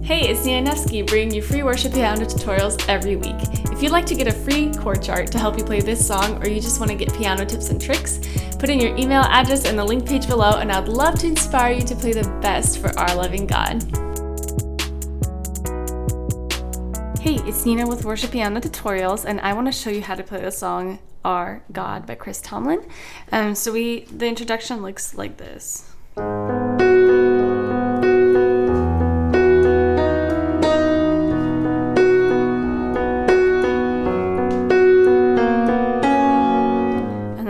Hey, it's Nia Nevsky bringing you free worship piano tutorials every week. If you'd like to get a free chord chart to help you play this song, or you just want to get piano tips and tricks, put in your email address in the link page below, and I'd love to inspire you to play the best for our loving God. Hey, it's Nina with Worship Piano Tutorials, and I want to show you how to play the song Our God by Tomlin. The introduction looks like this.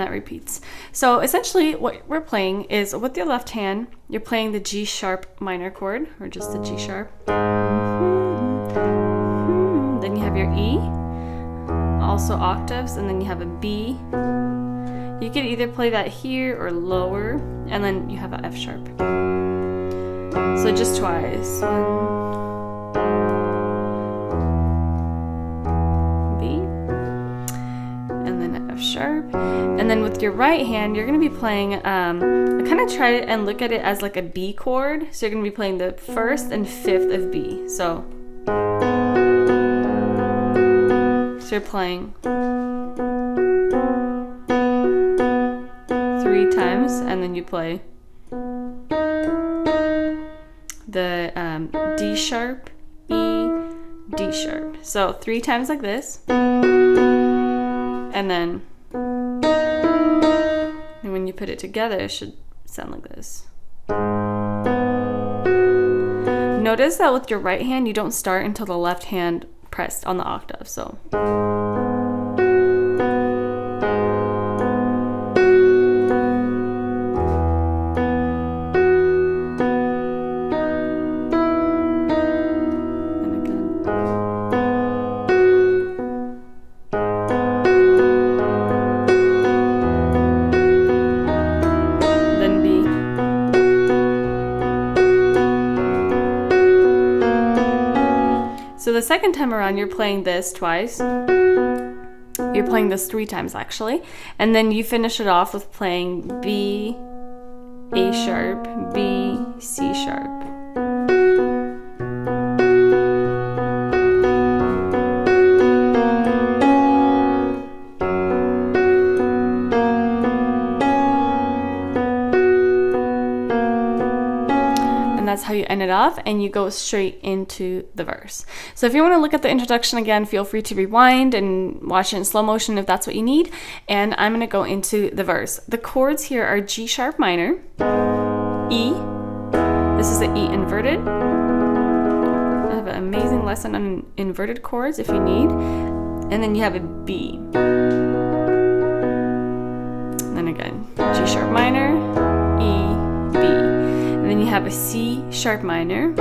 Repeats. So essentially what we're playing is with your left hand, you're playing the G sharp minor chord, or just the G sharp. Then you have your E, also octaves, and then you have a B. You could either play that here or lower, and then you have an F sharp. So just twice. Sharp, and then with your right hand you're going to be playing I kind of try it and look at it as like a B chord, so you're going to be playing the first and fifth of B. So you're playing 3 times, and then you play the D sharp, E, D sharp, so 3 times like this, and then when you put it together, it should sound like this. Notice that with your right hand, you don't start until the left hand pressed on the octave. So. So the second time around, you're playing this twice. You're playing this 3 times actually. And then you finish it off with playing B, A sharp, B, C sharp. That's how you end it off, and you go straight into the verse. So if you want to look at the introduction again, feel free to rewind and watch it in slow motion if that's what you need. And I'm going to go into the verse. The chords here are G sharp minor, E, this is the E inverted. I have an amazing lesson on inverted chords if you need. And then you have a B. And then again, G sharp minor, E, B. And then you have a C sharp minor, E,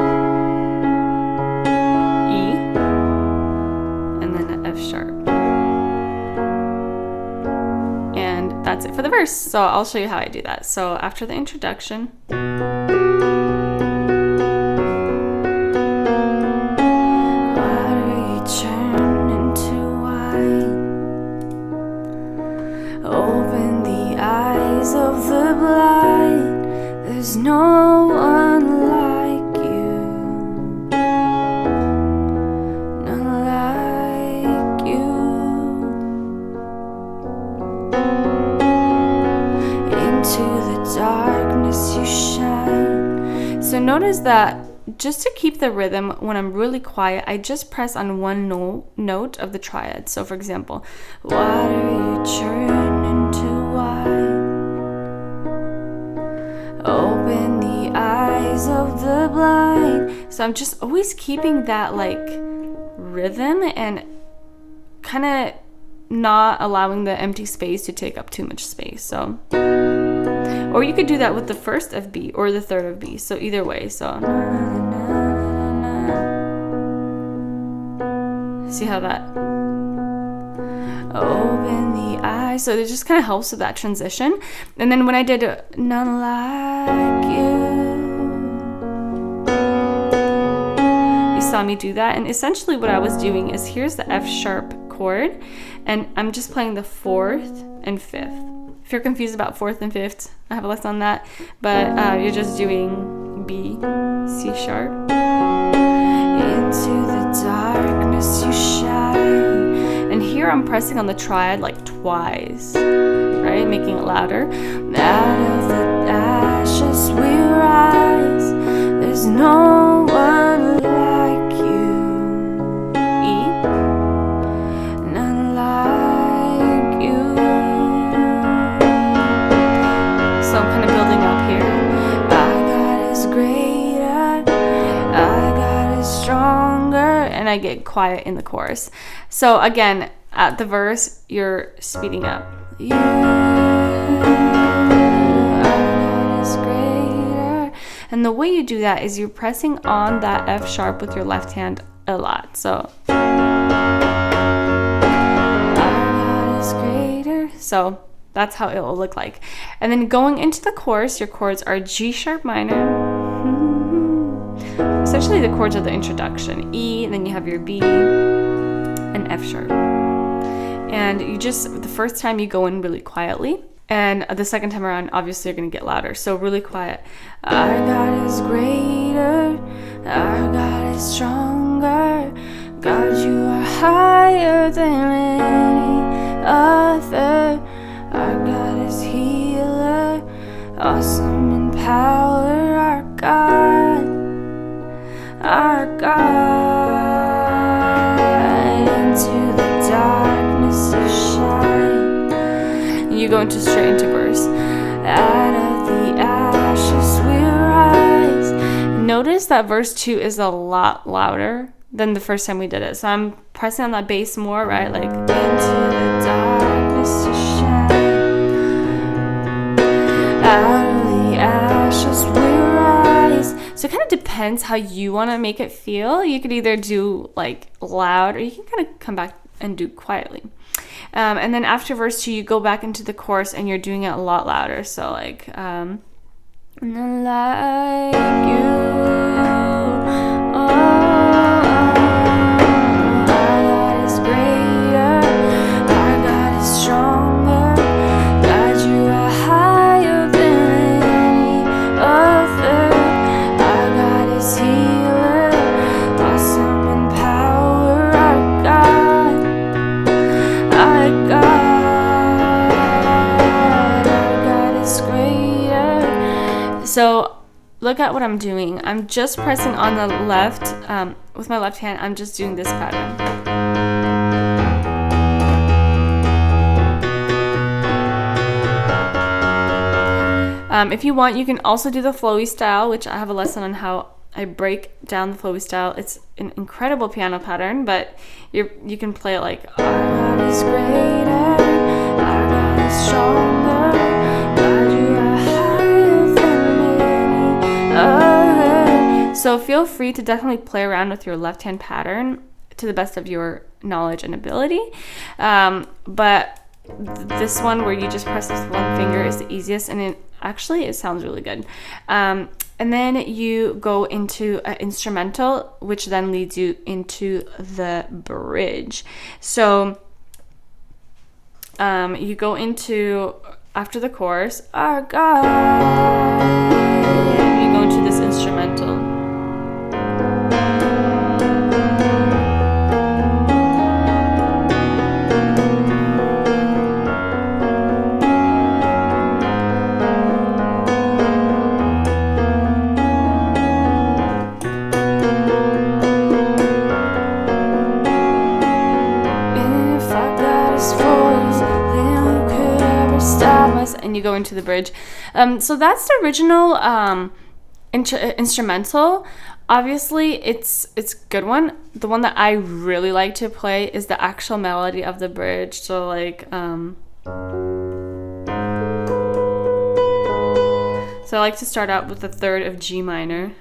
and then an F sharp. And that's it for the verse. So I'll show you how I do that. So after the introduction, water you turn into wine, open the eyes of the blind. There's no one like you, none like you. Into the darkness you shine. So notice that just to keep the rhythm, when I'm really quiet, I just press on one note of the triad. So for example, water you turn into wine, open the eyes of the blind. So I'm just always keeping that like rhythm and kind of not allowing the empty space to take up too much space. So, or you could do that with the first of B or the third of B. So either way. So see how that open the eyes. So it just kind of helps with that transition. And then when I did none like you saw me do that. And essentially what I was doing is, here's the F sharp chord, and I'm just playing the 4th and 5th. If you're confused about 4th and 5th, I have a lesson on that. But you're just doing B, C sharp, I'm pressing on the triad like twice, right? Making it louder. Out of the ashes we rise. There's no one like you. E. None like you. So I'm kind of building up here. Our God is greater. Our God is stronger. And I get quiet in the chorus. So again, at the verse, you're speeding up. You, our God is greater. And the way you do that is you're pressing on that F sharp with your left hand a lot. So, our God is greater. So that's how it will look like. And then going into the chorus, your chords are G sharp minor. Essentially the chords are the introduction. E, and then you have your B and F sharp. And you just, the first time you go in really quietly, and the second time around, obviously you're going to get louder. So really quiet. Our God is greater. Our God is stronger. God, you are higher than any other. Our God is healer. Awesome in power. Our God. Our God, into the darkness you shine. And you go into straight into verse. Out of the ashes we rise. Notice that verse 2 is a lot louder than the first time we did it. So I'm pressing on that bass more, right? Like, into the darkness you shine. Out of the ashes we rise. So it kind of depends how you want to make it feel. You could either do like loud, or you can kind of come back and do quietly. And then after verse 2, you go back into the chorus and you're doing it a lot louder. So like, like you. So look at what I'm doing. I'm just pressing on the left, with my left hand, I'm just doing this pattern. If you want, you can also do the flowy style, which I have a lesson on how I break down the flowy style. It's an incredible piano pattern, but you can play it like, our God is greater, our God is stronger, God, you are higher than any other. So feel free to definitely play around with your left hand pattern to the best of your knowledge and ability. But this one where you just press with one finger is the easiest, and it sounds really good. And then you go into an instrumental, which then leads you into the bridge. So you go into, after the chorus, our God, and you go into this instrumental. And you go into the bridge. So that's the original instrumental. Obviously, it's a good one. The one that I really like to play is the actual melody of the bridge. So like, so I like to start out with the third of G minor.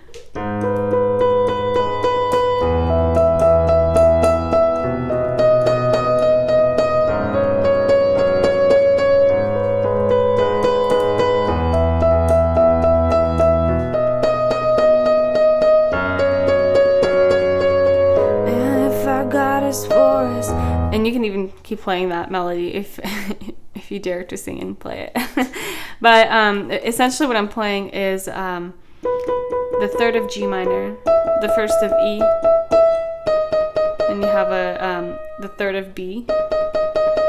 And you can even keep playing that melody if you dare to sing and play it. But essentially what I'm playing is the third of G minor, the first of E, then you have the third of B,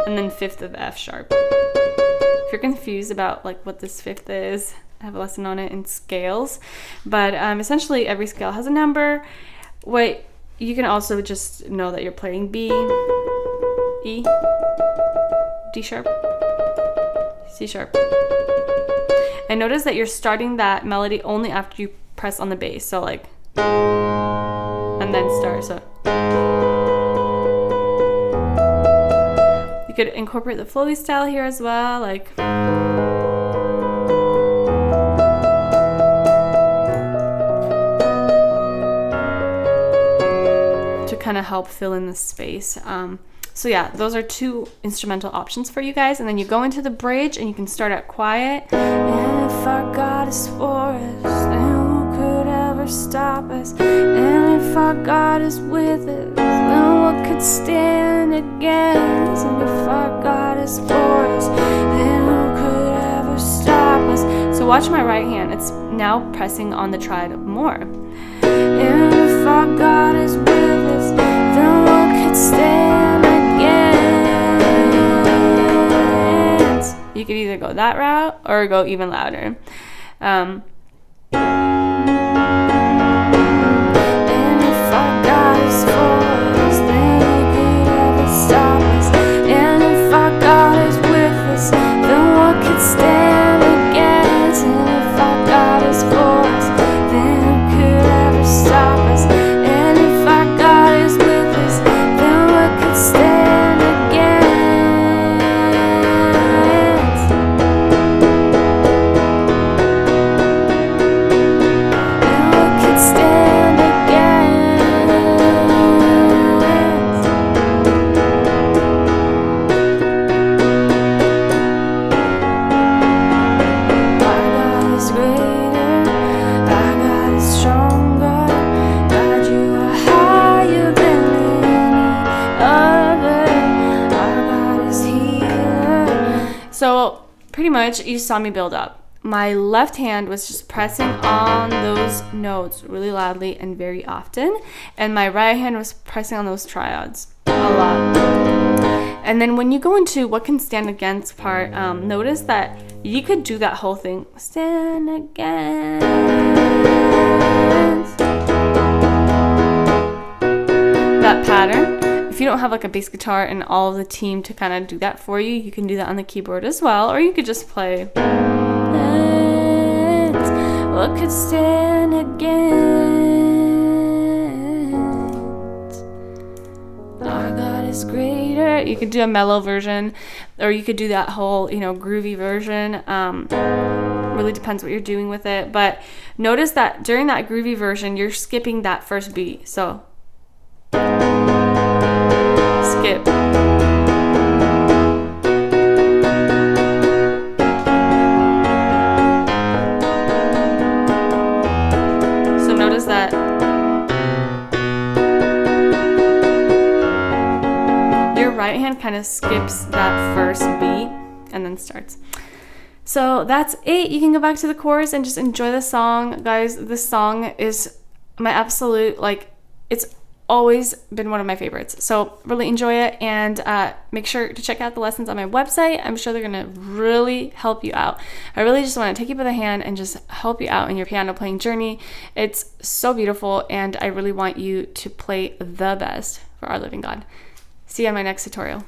and then 5th of F sharp. If you're confused about like what this 5th is, I have a lesson on it in scales, but essentially every scale has a number. What you can also just know that you're playing B, E, D sharp, C sharp. And notice that you're starting that melody only after you press on the bass. So like, and then start. So you could incorporate the flowy style here as well, like. To kind of help fill in the space. So yeah, those are 2 instrumental options for you guys. And then you go into the bridge and you can start out quiet. And if our God is for us, then who could ever stop us? And if our God is with us, then what could stand against? And if our God is for us, then who could ever stop us? So watch my right hand. It's now pressing on the triad more. And if our God is with us, then what could stand against? You could either go that route or go even louder. And if our God is for us, then who could ever stop us? And if our God is with us, then what could stand against? And if our God is for us, then who could ever stop us? And if our God is with us, then what could stand against? And what could stand against? Our God is greater, our God is stronger. God, you are higher than any other. Our God is healer. So pretty much you saw me build up. My left hand was just pressing on those notes really loudly and very often, and my right hand was pressing on those triads a lot. And then when you go into what can stand against part, notice that you could do that whole thing, stand against, that pattern. If you don't have like a bass guitar and all of the team to kind of do that for you, you can do that on the keyboard as well, or you could just play. What could stand against? Our God is greater. You could do a mellow version, or you could do that whole, groovy version. Really depends what you're doing with it. But notice that during that groovy version, you're skipping that first beat. So skip. So notice that your right hand kind of skips that first beat and then starts. So that's it. You can go back to the chorus and just enjoy the song. Guys, this song is my absolute, it's always been one of my favorites. So really enjoy it, and make sure to check out the lessons on my website. I'm sure they're going to really help you out. I really just want to take you by the hand and just help you out in your piano playing journey. It's so beautiful, and I really want you to play the best for our living God. See you on my next tutorial.